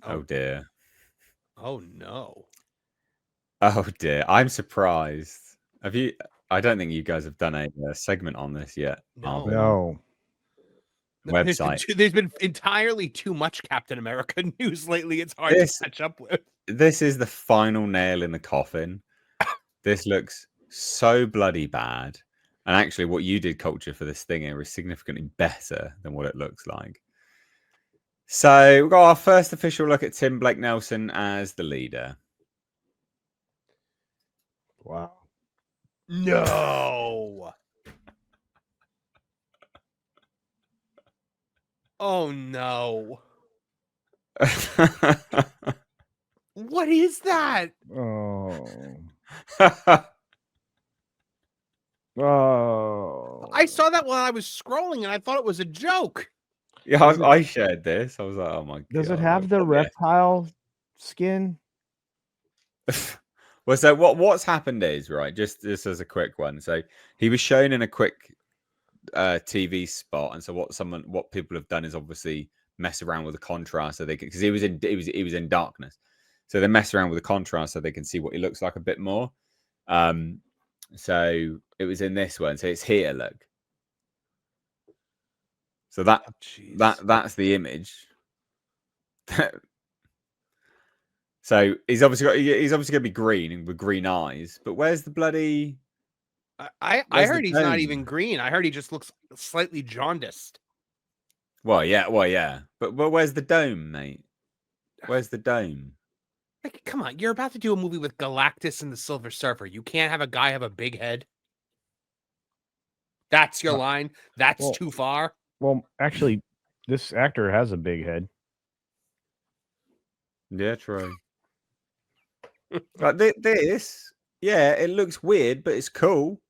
Oh Oh, dear. oh no. Oh dear. I'm surprised. Have you? I don't think you guys have done a segment on this yet. No. Marvel on No. website. There's been entirely too much Captain America news lately. It's hard to This catch up with. this is the final nail in the coffin. This looks so bloody bad. And actually, what you did, Culture, for this thing here is significantly better than what it looks like. So we've got our first official look at Tim Blake Nelson as the leader. Wow. No. Oh no. What is that? Oh. Oh. I saw that while I was scrolling and I thought it was a joke. Yeah, I shared this. I was like, oh my god. Does it have the reptile skin? Well, so what's happened is, right, just as a quick one. So he was shown in a quick TV spot, and so what people have done is obviously mess around with the contrast so they can, because he was in darkness, so they mess around with the contrast so they can see what he looks like a bit more. So it was in this one, so it's here, look. So that's the image. So he's obviously going to be green with green eyes, but where's the bloody? I Where's heard the he's not dome? even green. I heard he just looks slightly jaundiced. Well, yeah. But where's the dome, mate? Where's the dome? Like, come on, you're about to do a movie with Galactus and the Silver Surfer. You can't have a guy have a big head. That's your line. That's too far. Well, actually, this actor has a big head. Yeah, true. Like this, yeah, it looks weird, but it's cool,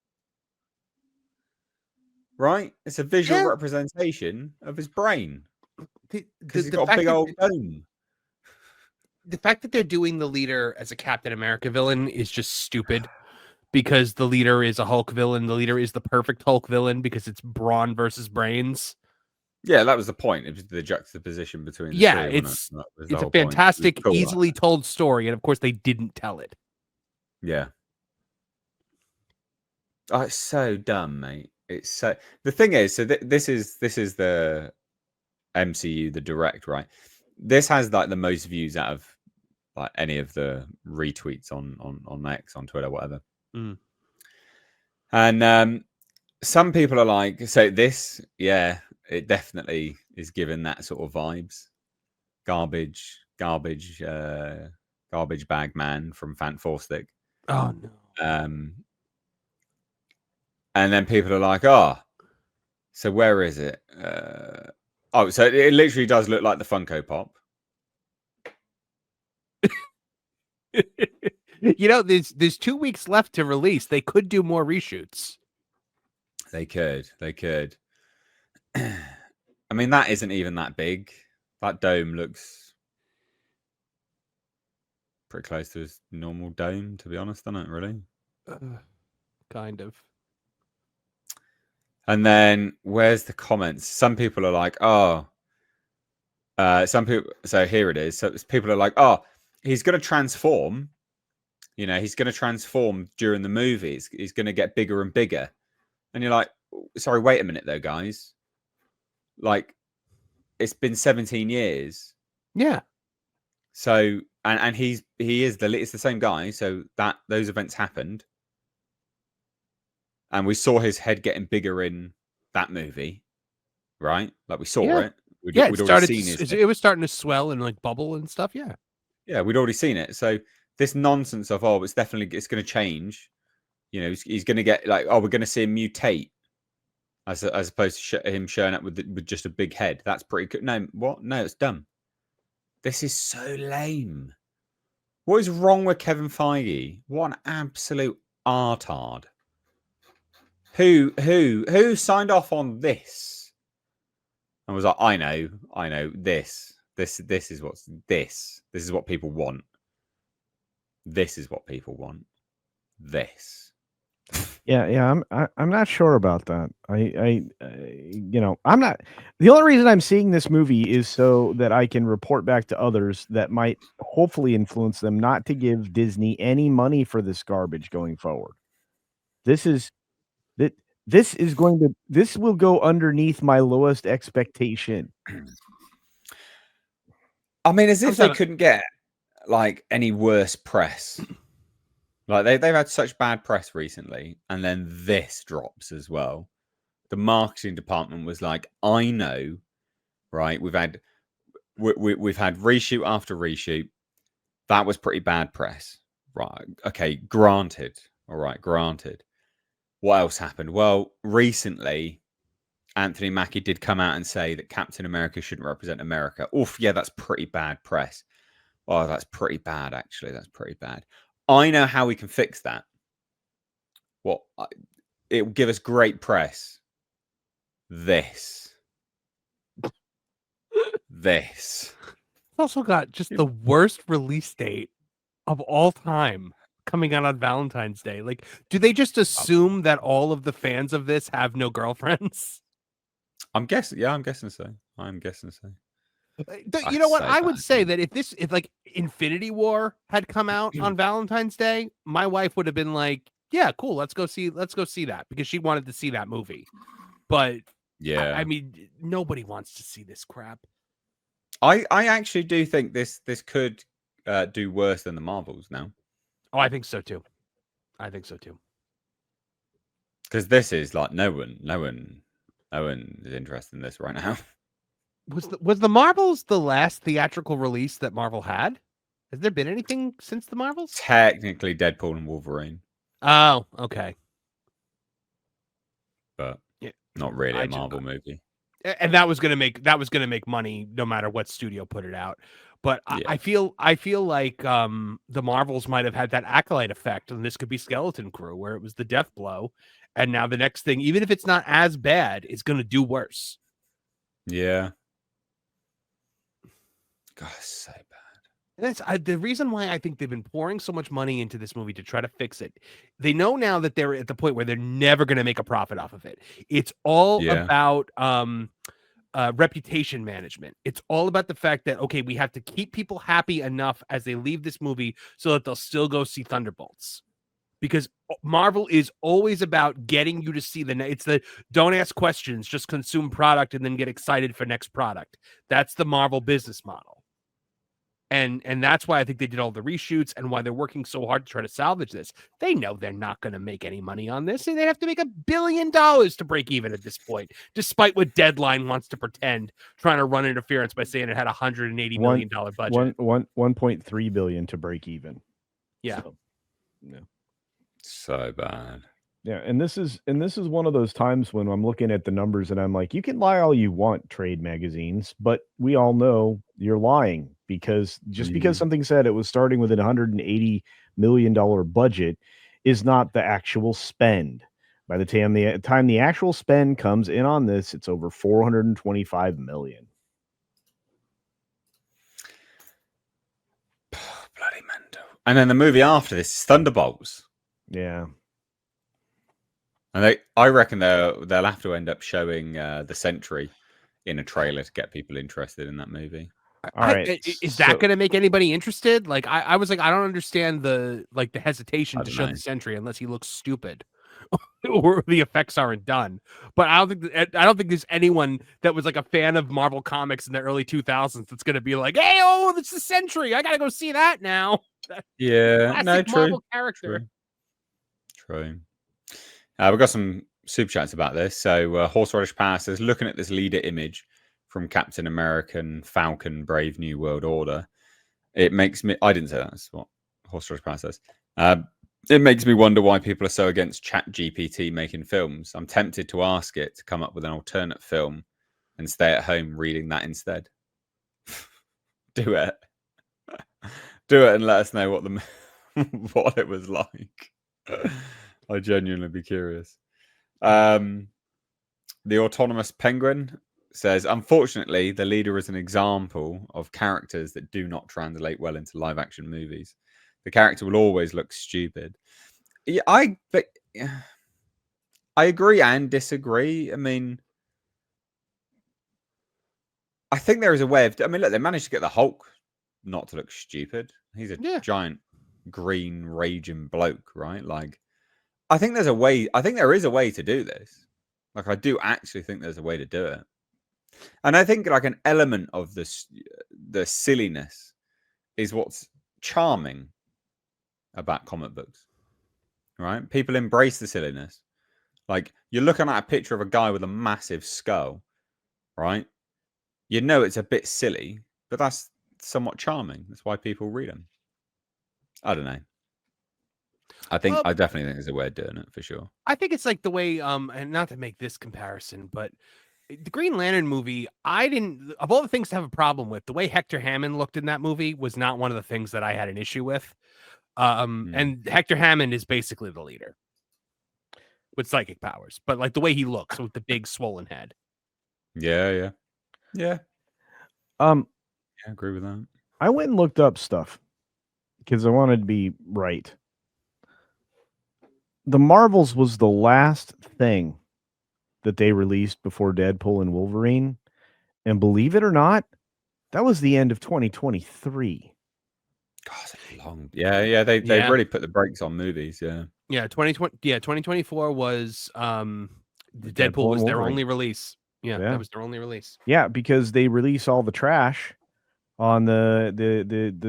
right? It's a visual representation of his brain because he's got a big old dome. The fact that they're doing the leader as a Captain America villain is just stupid, because the leader is a Hulk villain. The leader is the perfect Hulk villain because it's brawn versus brains. Yeah, that was the point. It was the juxtaposition between the two. It's a whole fantastic, cool, easily told story, and of course they didn't tell it. Yeah. Oh, it's so dumb, mate. It's so. The thing is, so this is the MCU, the direct, right? This has like the most views out of like any of the retweets on X, on Twitter, whatever. Mm. And some people are like, so this, yeah, it definitely is given that sort of vibes. Garbage bag man from Fant Four Stick. Oh no. And then people are like, oh, so where is it? Oh, so it literally does look like the Funko Pop. You know, there's 2 weeks left to release. They could do more reshoots. They could. I mean, that isn't even that big. That dome looks pretty close to his normal dome, to be honest, doesn't it, really? Kind of. And then where's the comments? Some people are like, oh, some people. So here it is. So people are like, oh, he's going to transform. You know, he's going to transform during the movie. He's going to get bigger and bigger. And you're like, sorry, wait a minute, though, guys. Like, it's been 17 years. Yeah. So, and he is it's the same guy. So that those events happened. And we saw his head getting bigger in that movie, right? Like we saw it. We'd already seen it was starting to swell and like bubble and stuff. Yeah. Yeah, we'd already seen it. So this nonsense of, oh, it's going to change. You know, he's going to get like, oh, we're going to see him mutate, as opposed to him showing up with just a big head. That's pretty good. No, what? No, it's dumb. This is so lame. What is wrong with Kevin Feige? What an absolute artard. Who signed off on this? And was like, I know, this is what people want. This is what people want. This. Yeah. I'm not sure about that. I'm not. The only reason I'm seeing this movie is so that I can report back to others that might hopefully influence them not to give Disney any money for this garbage going forward. This is that. This will go underneath my lowest expectation. I mean, as I'm if they sorry. couldn't get like any worse press. Like they've had such bad press recently, and then this drops as well. The marketing department was like, "I know, right? We've had reshoot after reshoot. That was pretty bad press, right? Okay, granted. All right, granted. What else happened? Well, recently, Anthony Mackie did come out and say that Captain America shouldn't represent America. Oof, yeah, that's pretty bad press. Oh, that's pretty bad, actually. That's pretty bad. I know how we can fix that. It will give us great press. This. It's also got just the worst release date of all time coming out on Valentine's Day. Like, do they just assume that all of the fans of this have no girlfriends? I'm guessing. Yeah, I'm guessing so. I'm guessing so. You know what? I would say that if like Infinity War had come out on Valentine's Day, my wife would have been like, "Yeah, cool, let's go see that," because she wanted to see that movie. But Yeah, I mean, nobody wants to see this crap. I actually do think this could do worse than the Marvels now. Oh, I think so too. Because this is like no one is interested in this right now. Was the Marvels the last theatrical release that Marvel had? Has there been anything since the Marvels? Technically, Deadpool and Wolverine, Oh, okay. but Yeah. not really a Marvel movie. And that was gonna make money no matter what studio put it out. But Yeah. I feel like the Marvels might have had that Acolyte effect, and this could be Skeleton Crew, where it was the death blow, and now the next thing, even if it's not as bad, is going to do worse. Yeah. God, it's so bad. And that's the reason why I think they've been pouring so much money into this movie to try to fix it. They know now that they're at the point where they're never going to make a profit off of it. It's all about reputation management. It's all about the fact that, okay, we have to keep people happy enough as they leave this movie so that they'll still go see Thunderbolts. Because Marvel is always about getting you to see it's the don't ask questions, just consume product and then get excited for next product. That's the Marvel business model. And that's why I think they did all the reshoots and why they're working so hard to try to salvage this. They know they're not going to make any money on this, and they have to make $1 billion to break even at this point, despite what Deadline wants to pretend, trying to run interference by saying it had $180 million budget. 1.3 billion to break even. Yeah. So bad. Yeah, and this is one of those times when I'm looking at the numbers and I'm like, you can lie all you want, trade magazines, but we all know you're lying because just because something said it was starting with an $180 million budget is not the actual spend. By the time the actual spend comes in on this, it's over 425 million. Bloody Mendo. And then the movie after this is Thunderbolts. Yeah. And I reckon they'll have to end up showing the Sentry in a trailer to get people interested in that movie. All right. Is that going to make anybody interested? Like, I was like, I don't understand the hesitation to show the Sentry unless he looks stupid or the effects aren't done. But I don't think there's anyone that was like a fan of Marvel Comics in the early 2000s that's going to be like, hey, oh, this is Sentry. I got to go see that now. Yeah, no, true. Marvel character. True. We've got some super chats about this. So Horseradish Power says, looking at this leader image from Captain American, Falcon, Brave New World Order, it makes me... I didn't say that. That's what Horseradish Power says. It makes me wonder why people are so against ChatGPT making films. I'm tempted to ask it to come up with an alternate film and stay at home reading that instead. Do it. Do it and let us know what it was like. I'd genuinely be curious. The Autonomous Penguin says, unfortunately, the leader is an example of characters that do not translate well into live action movies. The character will always look stupid. Yeah, but I agree and disagree. I mean, I think there is a way of. I mean, look, they managed to get the Hulk not to look stupid. He's a Yeah. giant green raging bloke, right? Like, I think there's a way. I think there is a way to do this. Like, I do actually think there's a way to do it. And I think like an element of this, the silliness, is what's charming about comic books, right? People embrace the silliness. Like, you're looking at a picture of a guy with a massive skull, right? You know it's a bit silly, but that's somewhat charming. That's why people read them. I don't know. I definitely think there's a way of doing it for sure. I think it's like the way, and not to make this comparison, but the Green Lantern movie, of all the things to have a problem with, the way Hector Hammond looked in that movie was not one of the things that I had an issue with. And Hector Hammond is basically the leader with psychic powers, but like the way he looks with the big swollen head. Yeah. Yeah, I agree with that. I went and looked up stuff because I wanted to be right. The Marvels was the last thing that they released before Deadpool and Wolverine. And believe it or not, that was the end of 2023. God, it's long. Yeah. They really put the brakes on movies. Yeah. Yeah, 2020. Yeah, 2024 was the Deadpool was their only release. Yeah, that was their only release. Yeah, because they release all the trash on the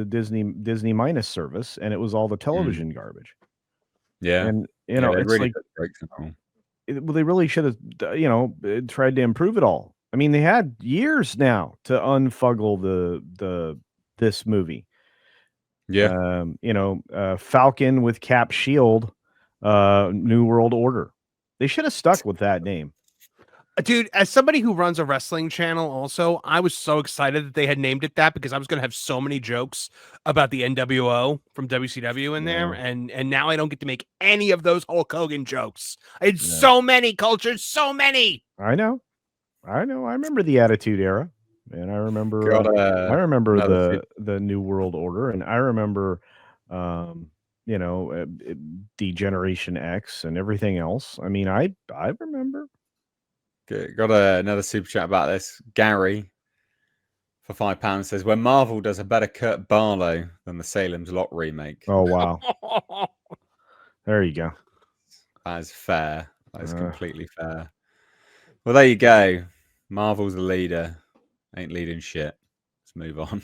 Disney Minus service, and it was all the television garbage. Yeah, and it's really like put the brakes on. Well, they really should have, tried to improve it all. I mean, they had years now to unfuggle this movie. Yeah. Falcon with Cap Shield, New World Order. They should have stuck with that name. Dude, as somebody who runs a wrestling channel also, I was so excited that they had named it that because I was going to have so many jokes about the NWO from WCW in there. And now I don't get to make any of those Hulk Hogan jokes. I had so many cultures, so many. I know. I remember the Attitude Era. And I remember the New World Order, and I remember Degeneration X and everything else. I mean, I remember. Got another super chat about this. Gary for £5 says, when Marvel does a better Kurt Barlow than the Salem's Lot remake. Oh wow. There you go. That is fair. That is completely fair. Well, there you go. Marvel's the leader. Ain't leading shit. Let's move on.